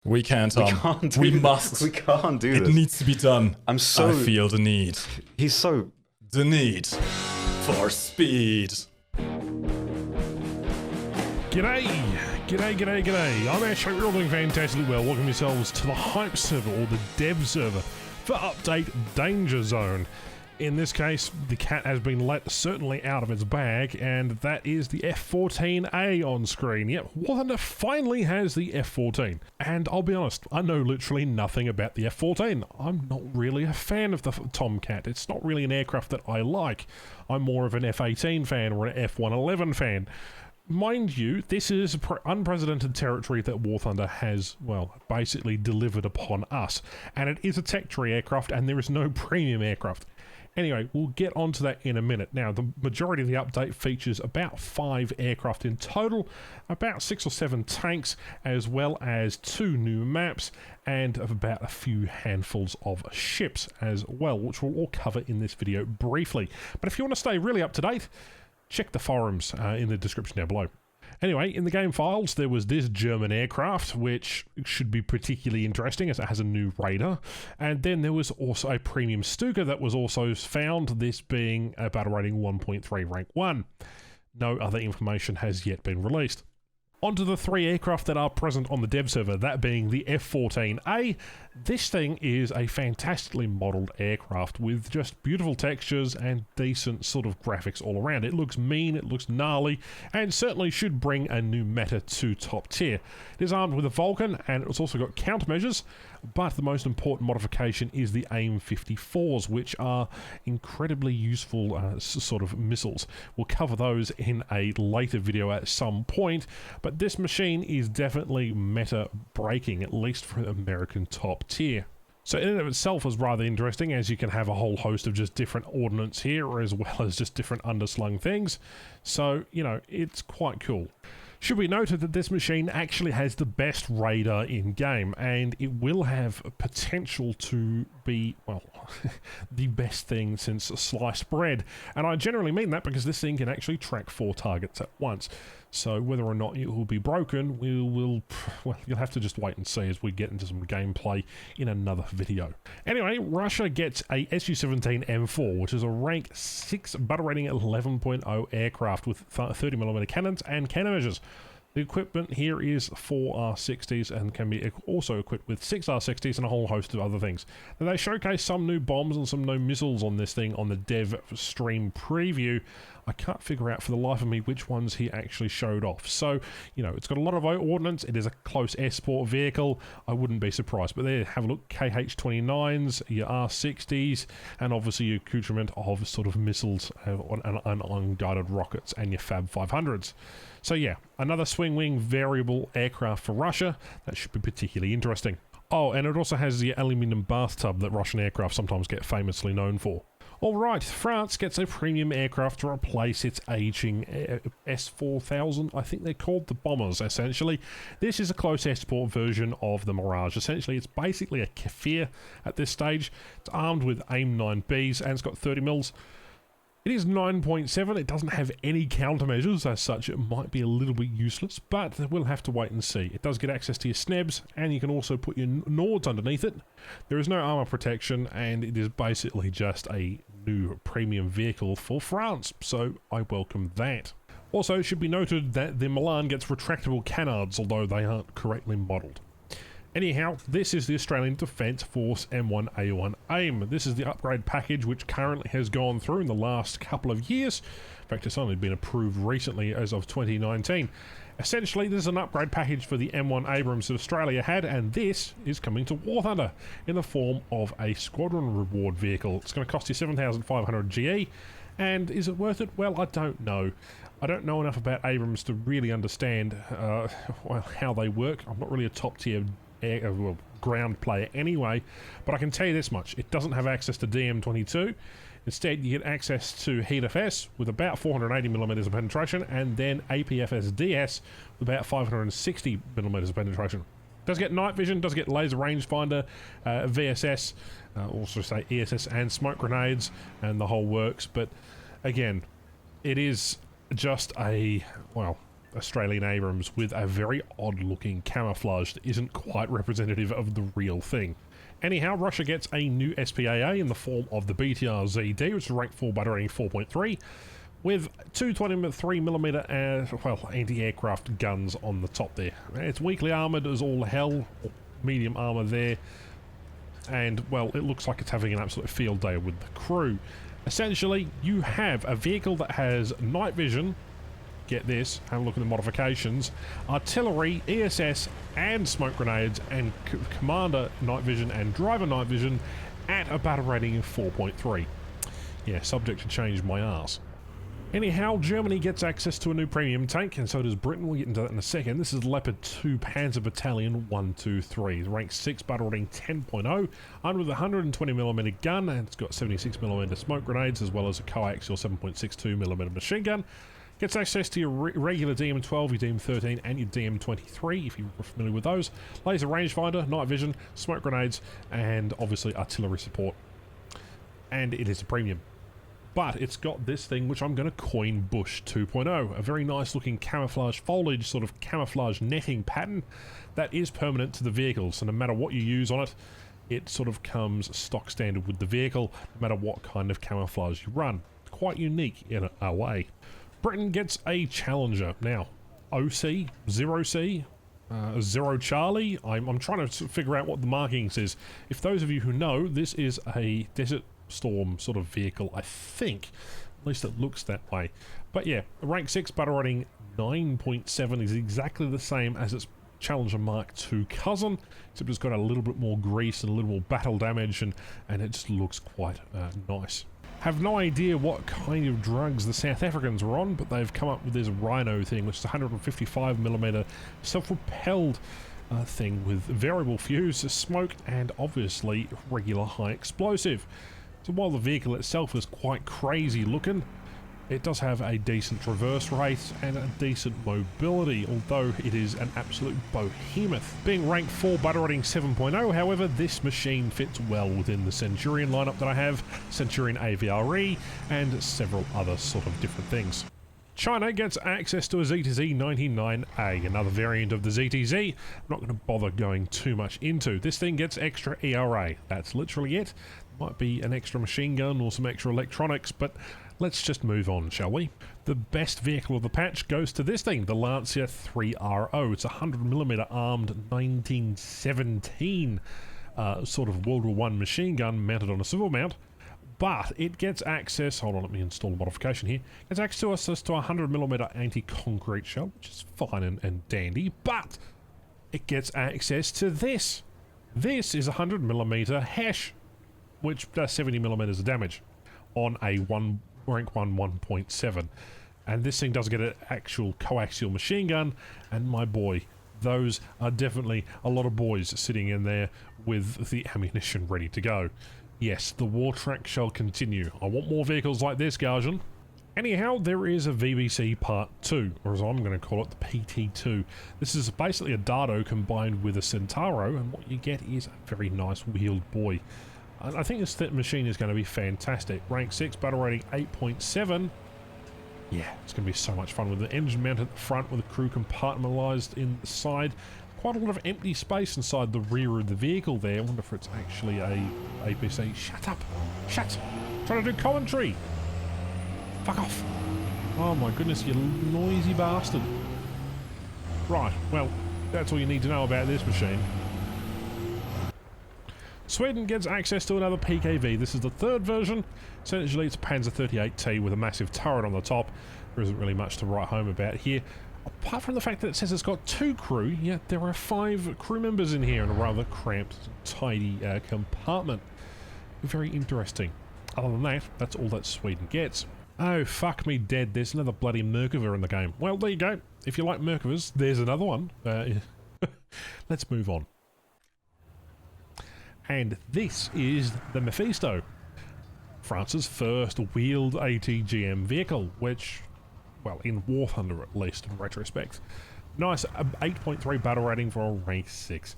We can't, Tom. We can't do We this. must. We can't do It this. needs to be done. I'm so... I feel the need. He's so... The need for speed. G'day! I'm Ash, hope you're all doing fantastically well. Welcome yourselves to the Hype server, or the Dev server, for Update Danger Zone. In this case, the cat has been let certainly out of its bag, and that is the F-14A on screen. Yep, War Thunder finally has the F-14. And I'll be honest, I know literally nothing about the F-14. I'm not really a fan of the Tomcat. It's not really an aircraft that I like. I'm more of an F-18 fan or an F-111 fan. Mind you, this is unprecedented territory that War Thunder has, well, basically delivered upon us. And it is a tech tree aircraft, and there is no premium aircraft. Anyway, we'll get onto that in a minute. Now, the majority of the update features about 5 aircraft in total, about 6 or 7 tanks, as well as 2 new maps, and about a few handfuls of ships as well, which we'll all cover in this video briefly. But if you want to stay really up to date, check the forums in the description down below. Anyway, in the game files, there was this German aircraft, which should be particularly interesting as it has a new radar. And then there was also a premium Stuka that was also found, this being a battle rating 1.3 rank 1. No other information has yet been released. Onto the 3 aircraft that are present on the dev server, that being the F-14A. This thing is a fantastically modelled aircraft with just beautiful textures and decent sort of graphics all around. It looks mean, it looks gnarly, and certainly should bring a new meta to top tier. It is armed with a Vulcan, and it's also got countermeasures, but the most important modification is the AIM-54s, which are incredibly useful sort of missiles. We'll cover those in a later video at some point, but this machine is definitely meta-breaking, at least for American top tier. So in and of itself is rather interesting, as you can have a whole host of just different ordnance here, as well as just different underslung things. So, you know, it's quite cool. Should be noted that this machine actually has the best radar in game, and it will have potential to be, well, the best thing since sliced bread. And I generally mean that because this thing can actually track 4 targets at once. So whether or not it will be broken, well, you'll have to just wait and see as we get into some gameplay in another video. Anyway, Russia gets a Su-17 M4, which is a rank 6 battle rating 11.0 aircraft with 30mm cannons and countermeasures. The equipment here is 4 R60s and can be also equipped with 6 R60s and a whole host of other things. Now, they showcase some new bombs and some new missiles on this thing on the dev stream preview. I can't figure out for the life of me which ones he actually showed off. So, you know, it's got a lot of ordnance. It is a close escort vehicle. I wouldn't be surprised. But there, have a look. KH-29s, your R60s, and obviously your accoutrement of sort of missiles and unguided rockets and your Fab 500s. So yeah, another swing-wing variable aircraft for Russia. That should be particularly interesting. Oh, and it also has the aluminium bathtub that Russian aircraft sometimes get famously known for. Alright, France gets a premium aircraft to replace its aging S-4000, I think they're called, the bombers, essentially. This is a close export version of the Mirage. Essentially, it's basically a Kefir at this stage. It's armed with AIM-9Bs, and it's got 30 mils. It is 9.7, it doesn't have any countermeasures, as such it might be a little bit useless, but we'll have to wait and see. It does get access to your snebs, and you can also put your Nords underneath it. There is no armour protection, and it is basically just a new premium vehicle for France, so I welcome that. Also, it should be noted that the Milan gets retractable canards, although they aren't correctly modelled. Anyhow, this is the Australian Defence Force M1A1 AIM. This is the upgrade package which currently has gone through in the last couple of years. In fact, it's only been approved recently as of 2019. Essentially, this is an upgrade package for the M1 Abrams that Australia had, and this is coming to War Thunder in the form of a squadron reward vehicle. It's going to cost you 7,500 GE, and is it worth it? Well, I don't know. I don't know enough about Abrams to really understand well, how they work. I'm not really a top tier ground player anyway, but I can tell you this much: it doesn't have access to DM22. Instead, you get access to HEAT-FS with about 480mm of penetration, and then APFS-DS with about 560mm of penetration. Does get night vision, does get laser rangefinder, VSS, also say ESS and smoke grenades, and the whole works. But again, it is just a, well, Australian Abrams with a very odd looking camouflage that isn't quite representative of the real thing. Anyhow, Russia gets a new SPAA in the form of the BTR-ZD, which is rank 4 battle rating 4.3, with two 23mm anti-aircraft guns on the top there. It's weakly armoured as all hell, medium armour there, and, well, it looks like it's having an absolute field day with the crew. Essentially, you have a vehicle that has night vision, get this, have a look at the modifications, artillery, ESS, and smoke grenades, and commander night vision and driver night vision at a battle rating of 4.3. Yeah, subject to change my arse. Anyhow, Germany gets access to a new premium tank, and so does Britain. We'll get into that in a second. This is Leopard 2 Panzer Battalion 123. It's rank 6, battle rating 10.0, armed with a 120mm gun, and it's got 76mm smoke grenades, as well as a coaxial 7.62mm machine gun. Gets access to your regular DM-12, your DM-13, and your DM-23, if you're familiar with those. Laser rangefinder, night vision, smoke grenades, and obviously artillery support. And it is a premium. But it's got this thing which I'm going to coin Bush 2.0, a very nice looking camouflage foliage, sort of camouflage netting pattern that is permanent to the vehicle. So no matter what you use on it, it sort of comes stock standard with the vehicle, no matter what kind of camouflage you run. Quite unique in a way. Britain gets a Challenger. Now, OC, 0C, 0 Charlie, I'm trying to figure out what the marking says. If those of you who know, this is a Desert Storm sort of vehicle, I think. At least it looks that way. But yeah, rank 6, battle rating 9.7 is exactly the same as its Challenger Mark II cousin, except it's got a little bit more grease and a little more battle damage, and it just looks quite nice. Have no idea what kind of drugs the South Africans were on, but they've come up with this Rhino thing, which is a 155mm self-propelled thing with variable fuse, smoke, and obviously regular high explosive. So while the vehicle itself is quite crazy looking, it does have a decent traverse rate and a decent mobility, although it is an absolute behemoth. Being ranked 4, battle rating 7.0, however, this machine fits well within the Centurion lineup that I have, Centurion AVRE, and several other sort of different things. China gets access to a ZTZ 99A, another variant of the ZTZ. I'm not going to bother going too much into. This thing gets extra ERA. That's literally it. Might be an extra machine gun or some extra electronics, but let's just move on, shall we? The best vehicle of the patch goes to this thing, the Lancia 3RO. It's a 100mm armed 1917 sort of World War I machine gun mounted on a swivel mount. But it gets access, hold on, let me install a modification here, gets access to a 100mm anti-concrete shell, which is fine and dandy, but it gets access to this. This is a 100mm Hesh, which does 70mm of damage on a rank 1 1.7. And this thing does get an actual coaxial machine gun, and my boy, those are definitely a lot of boys sitting in there with the ammunition ready to go. Yes, the war track shall continue. I want more vehicles like this, Guardian. Anyhow, there is a VBC Part 2, or as I'm going to call it, the PT2. This is basically a Dardo combined with a Centauro, and what you get is a very nice wheeled boy. I think this machine is going to be fantastic. Rank 6, battle rating 8.7. Yeah, it's going to be so much fun with the engine mounted at the front, with the crew compartmentalised in the side. Quite a lot of empty space inside the rear of the vehicle there. I wonder if it's actually a APC. Shut up! Shut! I'm trying to do commentary! Fuck off! Oh my goodness, you noisy bastard. Right, well, that's all you need to know about this machine. Sweden gets access to another PKV. This is the third version. Essentially, it's a Panzer 38T with a massive turret on the top. There isn't really much to write home about here. Apart from the fact that it says it's got 2 crew, yet there are 5 crew members in here in a rather cramped, tidy compartment. Very interesting. Other than that, that's all that Sweden gets. Oh, fuck me dead, there's another bloody Merkava in the game. Well, there you go. If you like Merkavas, there's another one. Let's move on. And this is the Mephisto, France's first wheeled ATGM vehicle, which, well, in War Thunder at least, in retrospect. Nice 8.3 battle rating for a rank 6.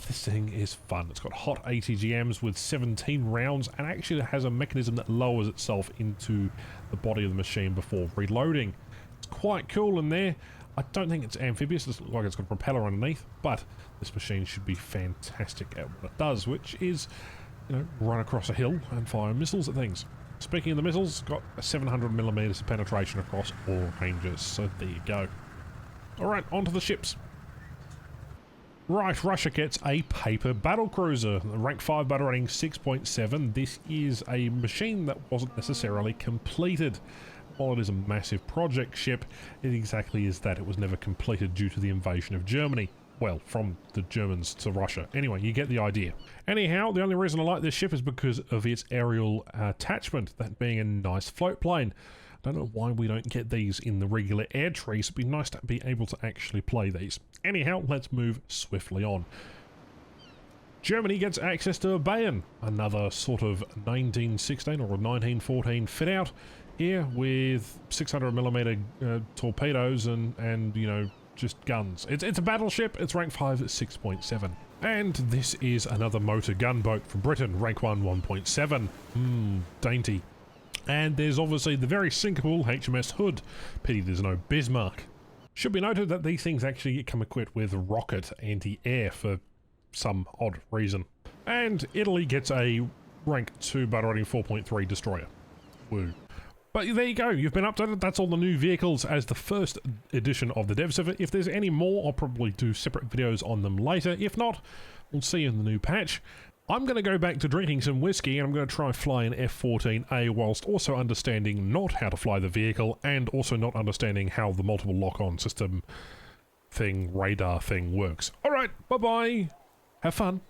This thing is fun. It's got hot ATGMs with 17 rounds, and actually it has a mechanism that lowers itself into the body of the machine before reloading. It's quite cool in there. I don't think it's amphibious. It looks like it's got a propeller underneath, but this machine should be fantastic at what it does, which is, run across a hill and fire missiles at things. Speaking of the missiles, got a 700mm of penetration across all ranges, so there you go. Alright, onto the ships. Right, Russia gets a paper battlecruiser, rank 5 battle rating 6.7. This is a machine that wasn't necessarily completed. While it is a massive project ship, it exactly is that. It was never completed due to the invasion of Germany. Well, from the Germans to Russia. Anyway, you get the idea. Anyhow, the only reason I like this ship is because of its aerial attachment, that being a nice float plane. I don't know why we don't get these in the regular air trees. It'd be nice to be able to actually play these. Anyhow, let's move swiftly on. Germany gets access to a Bayern, another sort of 1916 or 1914 fit out here with 600mm torpedoes and just guns. It's a battleship. It's rank 5 at 6.7. And this is another motor gunboat from Britain, rank 1 1.7. Dainty. And there's obviously the very sinkable HMS Hood. Pity there's no Bismarck. Should be noted that these things actually come equipped with rocket anti-air for some odd reason. And Italy gets a rank 2 battle rating 4.3 destroyer. Woo. But there you go, you've been updated. That's all the new vehicles as the first edition of the dev server. If there's any more, I'll probably do separate videos on them later. If not, we'll see you in the new patch. I'm going to go back to drinking some whiskey and I'm going to try and fly an F-14A whilst also understanding not how to fly the vehicle and also not understanding how the multiple lock-on system thing, radar thing works. Alright, bye-bye. Have fun.